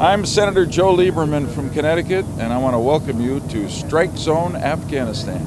I'm Senator Joe Lieberman from Connecticut, and I want to welcome you to Strike Zone Afghanistan.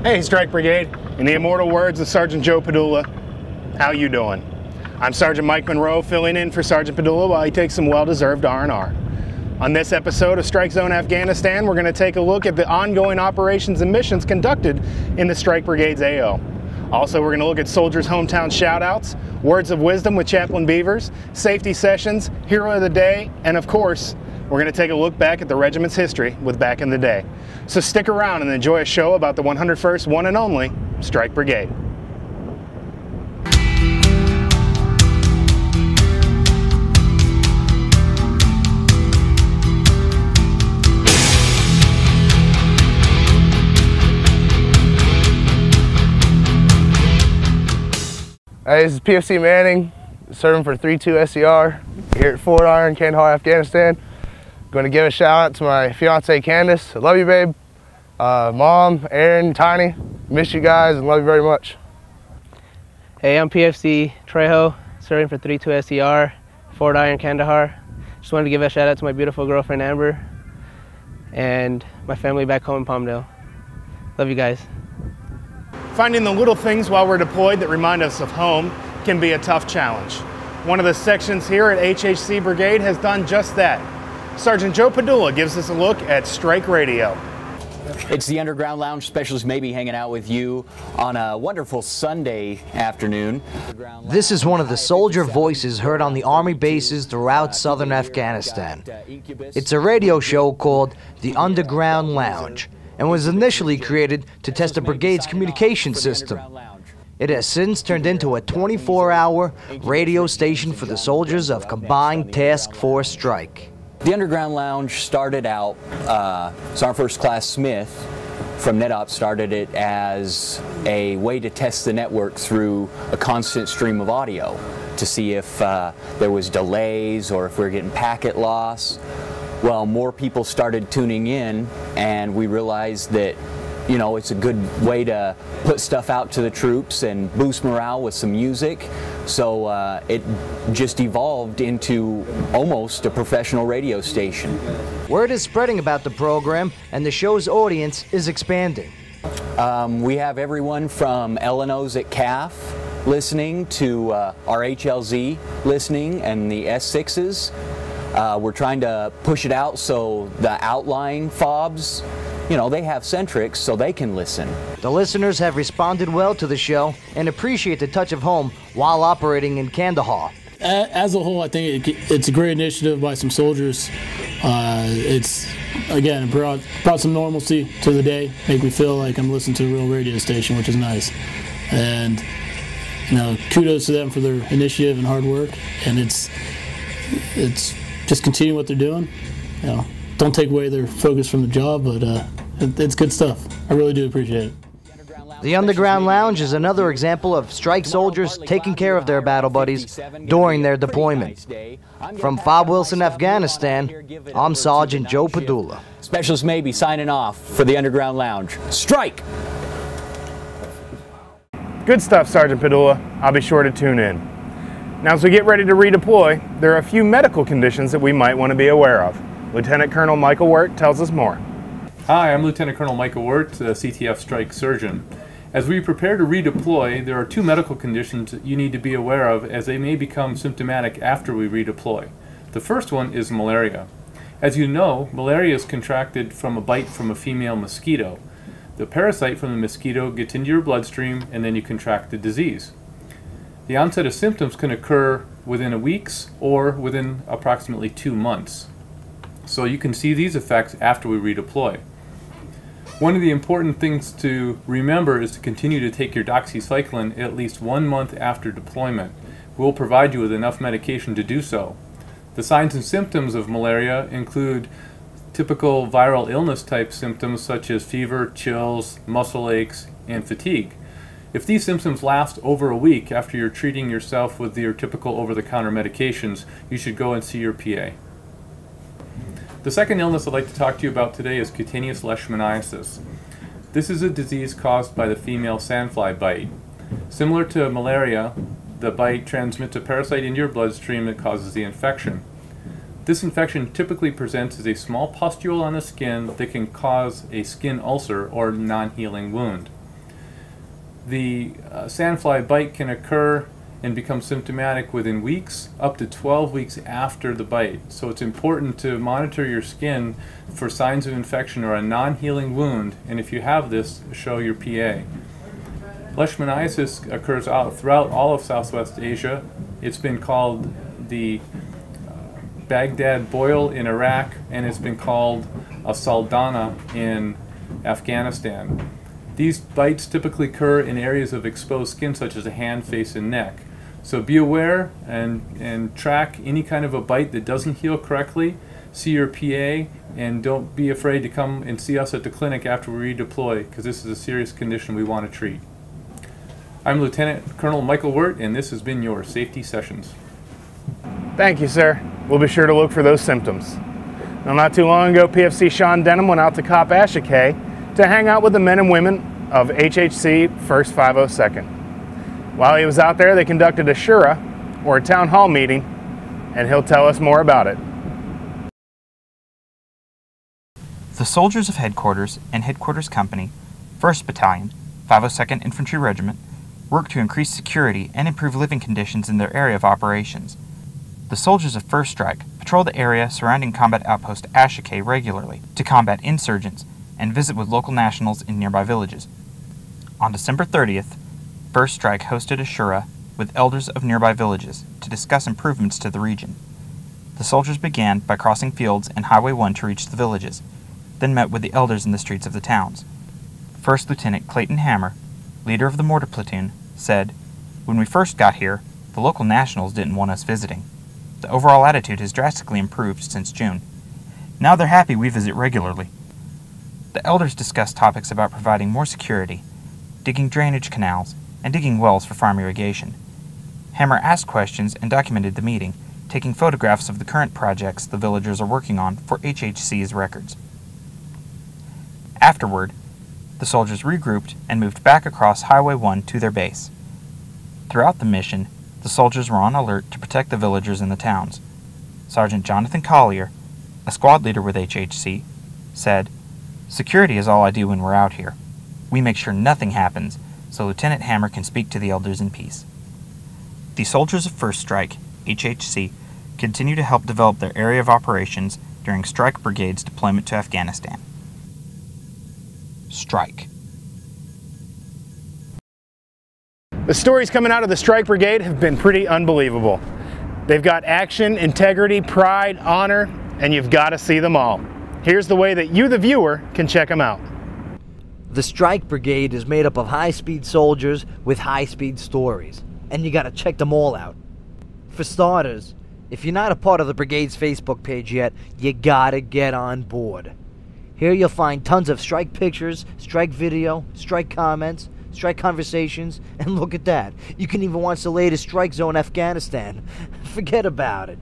Hey, Strike Brigade. In the immortal words of Sergeant Joe Padula, how you doing? I'm Sergeant Mike Monroe, filling in for Sergeant Padula while he takes some well-deserved R&R. On this episode of Strike Zone Afghanistan, we're going to take a look at the ongoing operations and missions conducted in the Strike Brigade's AO. Also, we're going to look at soldiers' hometown shout-outs, words of wisdom with Chaplain Beavers, safety sessions, hero of the day, and of course, we're going to take a look back at the regiment's history with Back in the Day. So stick around and enjoy a show about the 101st one and only Strike Brigade. Hey, this is PFC Manning, serving for 3-2 SER here at Fort Iron, Kandahar, Afghanistan. Going to give a shout out to my fiance Candace. I love you, babe. Mom, Aaron, Tiny, miss you guys and love you very much. Hey, I'm PFC Trejo, serving for 3-2 SER, Fort Iron, Kandahar. Just wanted to give a shout out to my beautiful girlfriend Amber and my family back home in Palmdale. Love you guys. Finding the little things while we're deployed that remind us of home can be a tough challenge. One of the sections here at HHC Brigade has done just that. Sergeant Joe Padula gives us a look at Strike Radio. It's the Underground Lounge Specialist Mabey hanging out with you on a wonderful Sunday afternoon. This is one of the soldier voices heard on the Army bases throughout southern Afghanistan. It's a radio show called the Underground Lounge and was initially created to test the brigade's communication system. It has since turned into a 24-hour radio station for the soldiers of Combined Task Force Strike. The Underground Lounge started out, Sergeant First Class Smith from NetOps started it as a way to test the network through a constant stream of audio to see if there was delays or if we were getting packet loss. Well, more people started tuning in and we realized that, you know, it's a good way to put stuff out to the troops and boost morale with some music. So it just evolved into almost a professional radio station. Word is spreading about the program and the show's audience is expanding. We have everyone from LNOs at CAF listening to our HLZ listening and the S6s. We're trying to push it out so the outlying FOBs, you know, they have Centrics so they can listen. The listeners have responded well to the show and appreciate the touch of home while operating in Kandahar. As a whole, I think it's a great initiative by some soldiers. It's, again, brought some normalcy to the day, make me feel like I'm listening to a real radio station, which is nice. And, you know, kudos to them for their initiative and hard work. And it's just continue what they're doing. You know, don't take away their focus from the job, but it's good stuff. I really do appreciate it. The Underground Lounge is another example of strike soldiers taking care of their battle buddies during their deployment. From Fob Wilson, Afghanistan, I'm Sergeant Joe Padula. Specialist Mabey signing off for the Underground Lounge. Strike! Good stuff, Sergeant Padula. I'll be sure to tune in. Now, as we get ready to redeploy, there are a few medical conditions that we might want to be aware of. Lieutenant Colonel Michael Wirt tells us more. Hi, I'm Lieutenant Colonel Michael Wirt, CTF Strike Surgeon. As we prepare to redeploy, there are two medical conditions that you need to be aware of as they may become symptomatic after we redeploy. The first one is malaria. As you know, malaria is contracted from a bite from a female mosquito. The parasite from the mosquito gets into your bloodstream and then you contract the disease. The onset of symptoms can occur within a week's or within approximately 2 months. So you can see these effects after we redeploy. One of the important things to remember is to continue to take your doxycycline at least 1 month after deployment. We'll provide you with enough medication to do so. The signs and symptoms of malaria include typical viral illness type symptoms such as fever, chills, muscle aches, and fatigue. If these symptoms last over a week after you're treating yourself with your typical over-the-counter medications, you should go and see your PA. The second illness I'd like to talk to you about today is cutaneous leishmaniasis. This is a disease caused by the female sandfly bite. Similar to malaria, the bite transmits a parasite into your bloodstream that causes the infection. This infection typically presents as a small pustule on the skin that can cause a skin ulcer or non-healing wound. The sandfly bite can occur and become symptomatic within weeks, up to 12 weeks after the bite. So it's important to monitor your skin for signs of infection or a non-healing wound, and if you have this, show your PA. Leishmaniasis occurs throughout all of Southwest Asia. It's been called the Baghdad boil in Iraq, and it's been called a saldana in Afghanistan. These bites typically occur in areas of exposed skin such as the hand, face, and neck. So be aware and track any kind of a bite that doesn't heal correctly. See your PA, and don't be afraid to come and see us at the clinic after we redeploy, because this is a serious condition we want to treat. I'm Lieutenant Colonel Michael Wirt, and this has been your Safety Sessions. Thank you, sir. We'll be sure to look for those symptoms. Now, not too long ago, PFC Sean Denham went out to Cop Ashikay to hang out with the men and women of HHC 1st 502nd. While he was out there, they conducted a shura, or a town hall meeting, and he'll tell us more about it. The soldiers of Headquarters and Headquarters Company, 1st Battalion, 502nd Infantry Regiment, work to increase security and improve living conditions in their area of operations. The soldiers of 1st Strike patrol the area surrounding Combat Outpost Ashikay regularly to combat insurgents and visit with local nationals in nearby villages. On December 30th, 1st Strike hosted a shura with elders of nearby villages to discuss improvements to the region. The soldiers began by crossing fields and Highway 1 to reach the villages, then met with the elders in the streets of the towns. 1st Lieutenant Clayton Hammer, leader of the mortar platoon, said, "When we first got here, the local nationals didn't want us visiting. The overall attitude has drastically improved since June. Now they're happy we visit regularly." The elders discussed topics about providing more security, digging drainage canals, and digging wells for farm irrigation. Hammer asked questions and documented the meeting, taking photographs of the current projects the villagers are working on for HHC's records. Afterward, the soldiers regrouped and moved back across Highway 1 to their base. Throughout the mission, the soldiers were on alert to protect the villagers in the towns. Sergeant Jonathan Collier, a squad leader with HHC, said, "Security is all I do when we're out here. We make sure nothing happens, so Lieutenant Hammer can speak to the elders in peace." The soldiers of 1st Strike, HHC, continue to help develop their area of operations during Strike Brigade's deployment to Afghanistan. Strike. The stories coming out of the Strike Brigade have been pretty unbelievable. They've got action, integrity, pride, honor, and you've got to see them all. Here's the way that you, the viewer, can check them out. The Strike Brigade is made up of high-speed soldiers with high-speed stories, and you gotta check them all out. For starters, if you're not a part of the Brigade's Facebook page yet, you gotta get on board. Here you'll find tons of Strike pictures, Strike video, Strike comments, Strike conversations, and look at that, you can even watch the latest Strike Zone Afghanistan. Forget about it.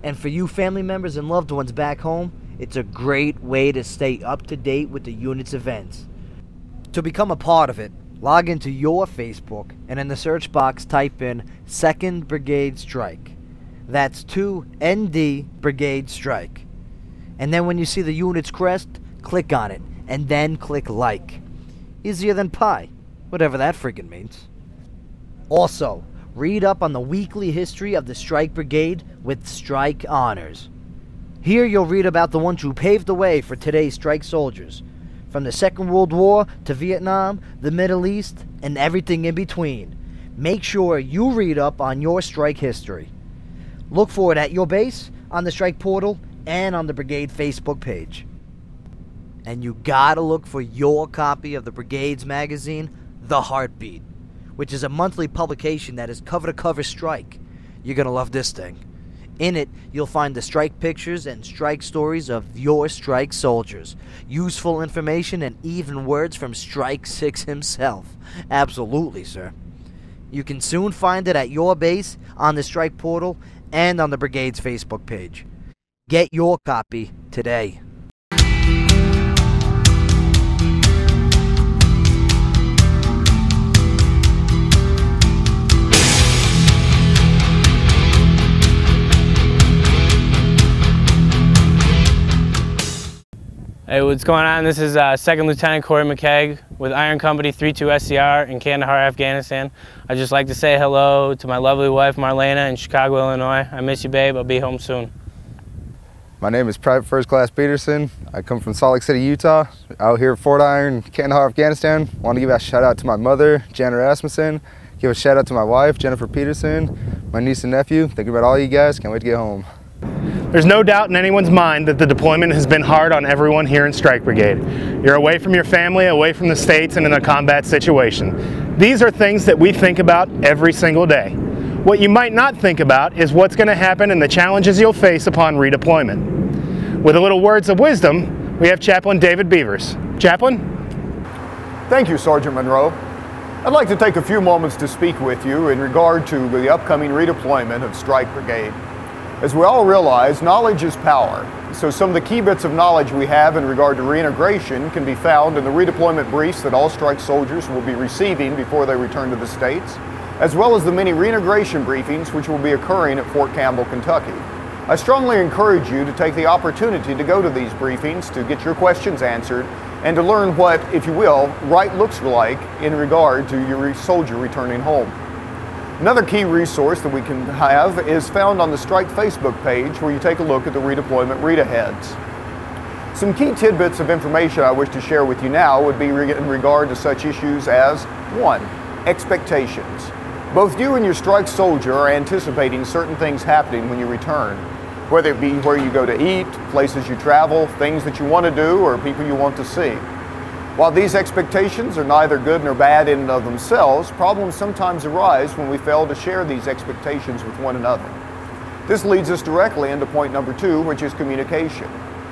And for you family members and loved ones back home, it's a great way to stay up to date with the unit's events. To become a part of it, log into your Facebook and in the search box type in 2nd Brigade Strike. That's 2ND Brigade Strike. And then when you see the unit's crest, click on it and then click like. Easier than pie, whatever that friggin' means. Also, read up on the weekly history of the Strike Brigade with Strike Honors. Here you'll read about the ones who paved the way for today's Strike soldiers. From the Second World War to Vietnam, the Middle East, and everything in between. Make sure you read up on your Strike history. Look for it at your base, on the Strike portal, and on the Brigade Facebook page. And you gotta look for your copy of the Brigade's magazine, The Heartbeat, which is a monthly publication that is cover-to-cover Strike. You're gonna love this thing. In it, you'll find the strike pictures and strike stories of your strike soldiers, useful information, and even words from Strike 6 himself. Absolutely, sir. You can soon find it at your base, on the strike portal, and on the Brigade's Facebook page. Get your copy today. Hey, what's going on? This is Second Lieutenant Col-Micahel with Iron Company 32 SCR in Kandahar, Afghanistan. I'd just like to say hello to my lovely wife Marlena in Chicago, Illinois. I miss you, babe. I'll be home soon. My name is Private First Class Peterson. I come from Salt Lake City, Utah, out here at Fort Iron, Kandahar, Afghanistan. I want to give a shout out to my mother, Janet Rasmussen. Give a shout out to my wife, Jennifer Peterson, my niece and nephew. Thinking about all you guys. Can't wait to get home. There's no doubt in anyone's mind that the deployment has been hard on everyone here in Strike Brigade. You're away from your family, away from the States, and in a combat situation. These are things that we think about every single day. What you might not think about is what's going to happen and the challenges you'll face upon redeployment. With a little words of wisdom, we have Chaplain David Beavers. Chaplain? Thank you, Sergeant Monroe. I'd like to take a few moments to speak with you in regard to the upcoming redeployment of Strike Brigade. As we all realize, knowledge is power. So some of the key bits of knowledge we have in regard to reintegration can be found in the redeployment briefs that all strike soldiers will be receiving before they return to the States, as well as the many reintegration briefings which will be occurring at Fort Campbell, Kentucky. I strongly encourage you to take the opportunity to go to these briefings to get your questions answered and to learn what, if you will, right looks like in regard to your soldier returning home. Another key resource that we can have is found on the Strike Facebook page, where you take a look at the redeployment read-aheads. Some key tidbits of information I wish to share with you now would be in regard to such issues as 1. Expectations. Both you and your strike soldier are anticipating certain things happening when you return, whether it be where you go to eat, places you travel, things that you want to do, or people you want to see. While these expectations are neither good nor bad in and of themselves, problems sometimes arise when we fail to share these expectations with one another. This leads us directly into point number 2, which is communication.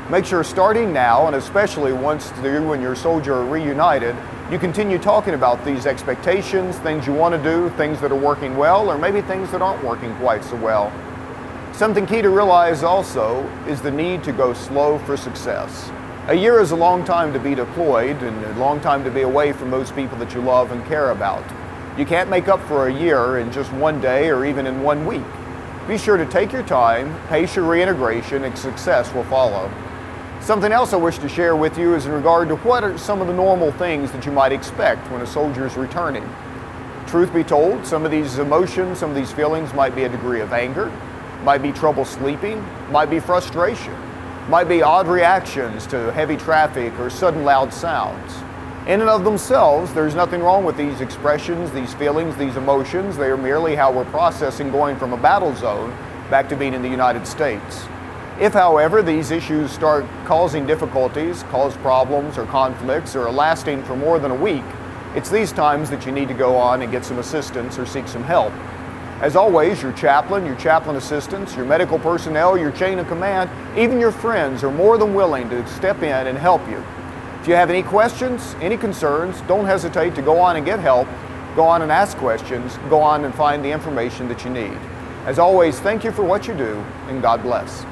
Make sure starting now, and especially once you and your soldier are reunited, you continue talking about these expectations, things you want to do, things that are working well, or maybe things that aren't working quite so well. Something key to realize also is the need to go slow for success. A year is a long time to be deployed and a long time to be away from those people that you love and care about. You can't make up for a year in just one day or even in 1 week. Be sure to take your time, pace your reintegration, and success will follow. Something else I wish to share with you is in regard to what are some of the normal things that you might expect when a soldier is returning. Truth be told, some of these emotions, some of these feelings might be a degree of anger, might be trouble sleeping, might be frustration. Might be odd reactions to heavy traffic or sudden loud sounds. In and of themselves, there's nothing wrong with these expressions, these feelings, these emotions. They are merely how we're processing going from a battle zone back to being in the United States. If, however, these issues start causing difficulties, cause problems or conflicts, or are lasting for more than a week, it's these times that you need to go on and get some assistance or seek some help. As always, your chaplain assistants, your medical personnel, your chain of command, even your friends are more than willing to step in and help you. If you have any questions, any concerns, don't hesitate to go on and get help, go on and ask questions, go on and find the information that you need. As always, thank you for what you do, and God bless.